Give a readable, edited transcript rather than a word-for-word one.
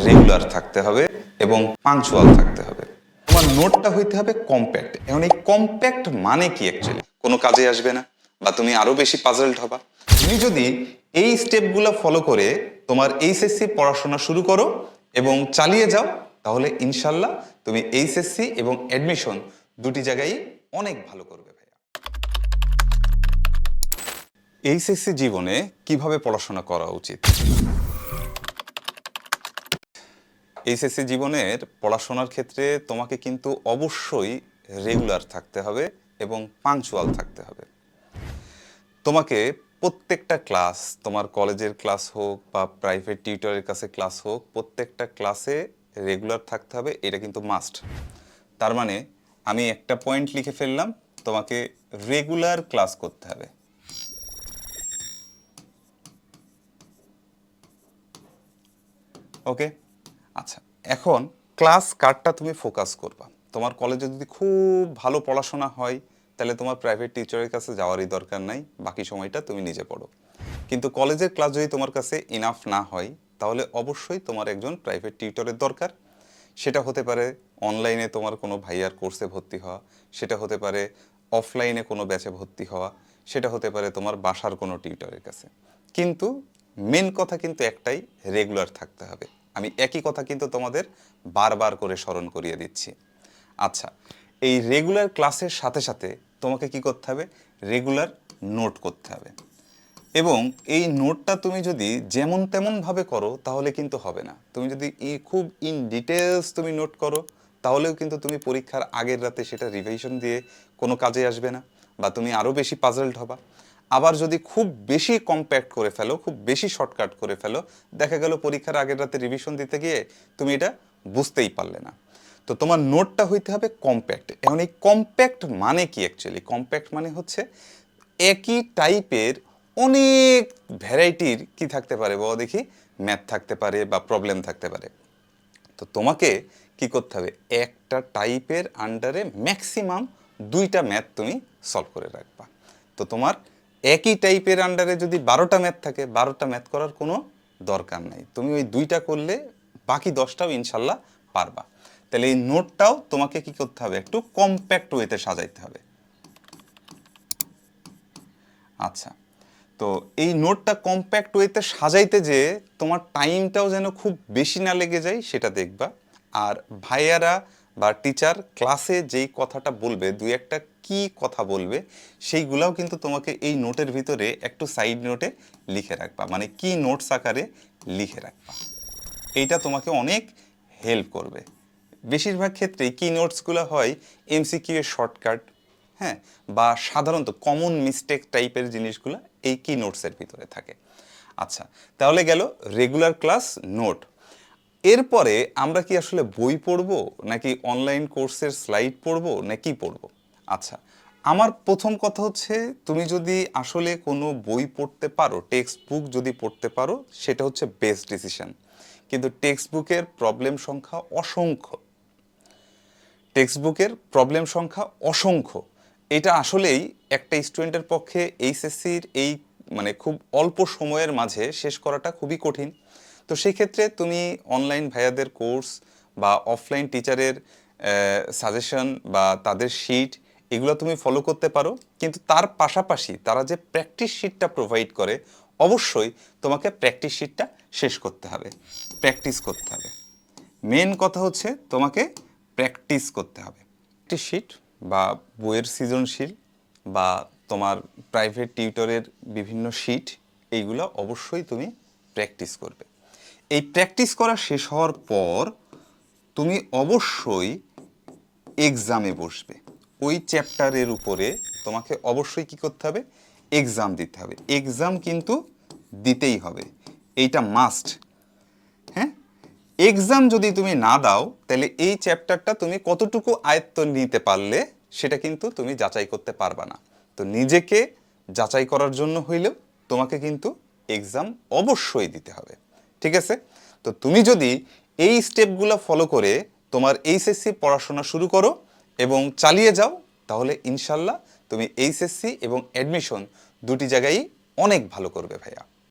Regular থাকতে হবে এবং পাংচুয়াল থাকতে হবে। তোমার নোটটা হইতে হবে কম্প্যাক্ট। এখন এই কম্প্যাক্ট মানে কি অ্যাকচুয়ালি? কোনো কাজে আসবে না বা তুমি আরো বেশি পাজলড হবা। তুমি যদি এই স্টেপগুলো ফলো করে তোমার এইচএসসি পড়াশোনা শুরু করো এবং চালিয়ে যাও, তাহলে ইনশাল্লাহ তুমি এইচএসসি এবং অ্যাডমিশন দুটি জায়গায় অনেক ভালো করবে ভাইয়া। এইচএসসি জীবনে কিভাবে পড়াশোনা করা উচিত? এইচএসসি জীবনের পড়াশোনার ক্ষেত্রে তোমাকে কিন্তু অবশ্যই রেগুলার থাকতে হবে এবং পাংচুয়াল থাকতে হবে। তোমাকে প্রত্যেকটা ক্লাস, তোমার কলেজের ক্লাস হোক বা প্রাইভেট টিউটরের কাছে ক্লাস হোক, প্রত্যেকটা ক্লাসে রেগুলার থাকতে হবে, এটা কিন্তু মাস্ট। তার মানে আমি একটা পয়েন্ট লিখে ফেললাম, তোমাকে রেগুলার ক্লাস করতে হবে। ওকে, আচ্ছা, এখন ক্লাস কারটা তুমি ফোকাস করবা। তোমার কলেজে যদি খুব ভালো পড়াশোনা হয়, তাহলে তোমার প্রাইভেট টিচারের কাছে যাওয়ারই দরকার নাই, বাকি সময়টা তুমি নিজে পড়ো। কিন্তু কলেজের ক্লাস যদি তোমার কাছে ইনাফ না হয়, তাহলে অবশ্যই তোমার একজন প্রাইভেট টিউটরের দরকার। সেটা হতে পারে অনলাইনে তোমার কোনো ভাইয়ার কোর্সে ভর্তি হওয়া, সেটা হতে পারে অফলাইনে কোনো ব্যাচে ভর্তি হওয়া, সেটা হতে পারে তোমার বাসার কোনো টিউটরের কাছে। কিন্তু মেন কথা কিন্তু একটাই, রেগুলার থাকতে হবে। আমি একই কথা কিন্তু তোমাদের বারবার করে স্মরণ করিয়ে দিচ্ছি। আচ্ছা, এই রেগুলার ক্লাসের সাথে সাথে তোমাকে কি করতে হবে? রেগুলার নোট করতে হবে। এবং এই নোটটা তুমি যদি যেমন তেমনভাবে করো তাহলে কিন্তু হবে না। তুমি যদি খুব ইন ডিটেলস তুমি নোট করো, তাহলেও কিন্তু তুমি পরীক্ষার আগের রাতে সেটা রিভিশন দিয়ে কোনো কাজে আসবে না বা তুমি আরও বেশি পাজলড হবা। আবার যদি খুব বেশি কম্প্যাক্ট করে ফেলো, খুব বেশি শর্টকাট করে ফেলো, দেখা গেল পরীক্ষার আগের রাতে রিভিশন দিতে গিয়ে তুমি এটা বুঝতেই পারলে না। তো তোমার নোটটা হইতে হবে কম্প্যাক্ট। এখন এই কম্প্যাক্ট মানে কি অ্যাকচুয়ালি? কম্প্যাক্ট মানে হচ্ছে একই টাইপের অনেক ভ্যারাইটির কি থাকতে পারে বলো দেখি, ম্যাথ থাকতে পারে বা প্রবলেম থাকতে পারে। তো তোমাকে কি করতে হবে? একটা টাইপের আন্ডারে ম্যাক্সিমাম 2টা ম্যাথ তুমি সলভ করে রাখবা। তো তোমার একই টাইপের আন্ডারে যদি 12টা ম্যাথ থাকে, 12টা ম্যাথ করার কোনো দরকার নাই। তুমি ওই 2টা করলে বাকি 10টাও ইনশাল্লাহ পারবা। তাহলে এই নোটটাও তোমাকে কি করতে হবে? একটু কম্প্যাক্ট ওয়েতে সাজাইতে হবে। আচ্ছা, তো এই নোটটা কম্প্যাক্ট ওয়েতে সাজাইতে যে তোমার টাইমটাও যেন খুব বেশি না লেগে যায় সেটা দেখবা। আর ভাইয়ারা বা টিচার ক্লাসে যেই কথাটা বলবে, দুই একটা কি কথা বলবে, সেইগুলাও কিন্তু তোমাকে এই নোটের ভিতরে একটু সাইড নোটে লিখে রাখবা, মানে কি নোটস আকারে লিখে রাখবা। এইটা তোমাকে অনেক হেল্প করবে। বেশিরভাগ ক্ষেত্রেই কি নোটসগুলো হয় এমসিকিউ এর শর্টকাট, হ্যাঁ, বা সাধারণত কমন মিস্টেক টাইপের জিনিসগুলো এই কি নোটসের ভিতরে থাকে। আচ্ছা, তাহলে গেল রেগুলার ক্লাস নোট। এরপরে আমরা কি আসলে বই পড়বো নাকি অনলাইন কোর্সের স্লাইড পড়বো নাকি পড়বো? আচ্ছা, আমার প্রথম কথা হচ্ছে, তুমি যদি আসলে কোনো বই পড়তে পারো, টেক্সট বুক যদি পড়তে পারো, সেটা হচ্ছে বেস্ট ডিসিশন। কিন্তু টেক্সট বুকের প্রবলেম সংখ্যা অসংখ্য, টেক্সট বুকের প্রবলেম সংখ্যা অসংখ্য। এটা আসলেই একটা স্টুডেন্টের পক্ষে এইচএসসির এই মানে খুব অল্প সময়ের মাঝে শেষ করাটা খুবই কঠিন। তো সেই ক্ষেত্রে তুমি অনলাইন ভাইয়াদের কোর্স বা অফলাইন টিচারের সাজেশন বা তাদের শিট, এগুলো তুমি ফলো করতে পারো। কিন্তু তার পাশাপাশি তারা যে প্র্যাকটিস শিটটা প্রোভাইড করে, অবশ্যই তোমাকে প্র্যাকটিস শিটটা শেষ করতে হবে, প্র্যাকটিস করতে হবে। মেন কথা হচ্ছে তোমাকে প্র্যাকটিস করতে হবে। একটি শিট বা বইয়ের সৃজনশীল বা তোমার প্রাইভেট টিউটরের বিভিন্ন শিট, এইগুলো অবশ্যই তুমি প্র্যাকটিস করবে। এই প্র্যাকটিস করা শেষ হওয়ার পর তুমি অবশ্যই এক্সামে বসবে। ওই চ্যাপ্টারের উপরে তোমাকে অবশ্যই কি করতে হবে? এক্সাম দিতে হবে। এক্সাম কিন্তু দিতেই হবে, এইটা মাস্ট। হ্যাঁ, এক্সাম যদি তুমি না দাও, তাহলে এই চ্যাপ্টারটা তুমি কতটুকু আয়ত্ত নিতে পারলে সেটা কিন্তু তুমি যাচাই করতে পারবা না। তো নিজেকে যাচাই করার জন্য হইলেও তোমাকে কিন্তু এক্সাম অবশ্যই দিতে হবে। ঠিক আছে? তো তুমি যদি এই স্টেপগুলো ফলো করে তোমার এইচএসসি পড়াশোনা শুরু করো এবং চালিয়ে যাও, তাহলে ইনশাল্লাহ তুমি এইচএসসি এবং অ্যাডমিশন দুটি জায়গায়ই অনেক ভালো করবে ভাইয়া।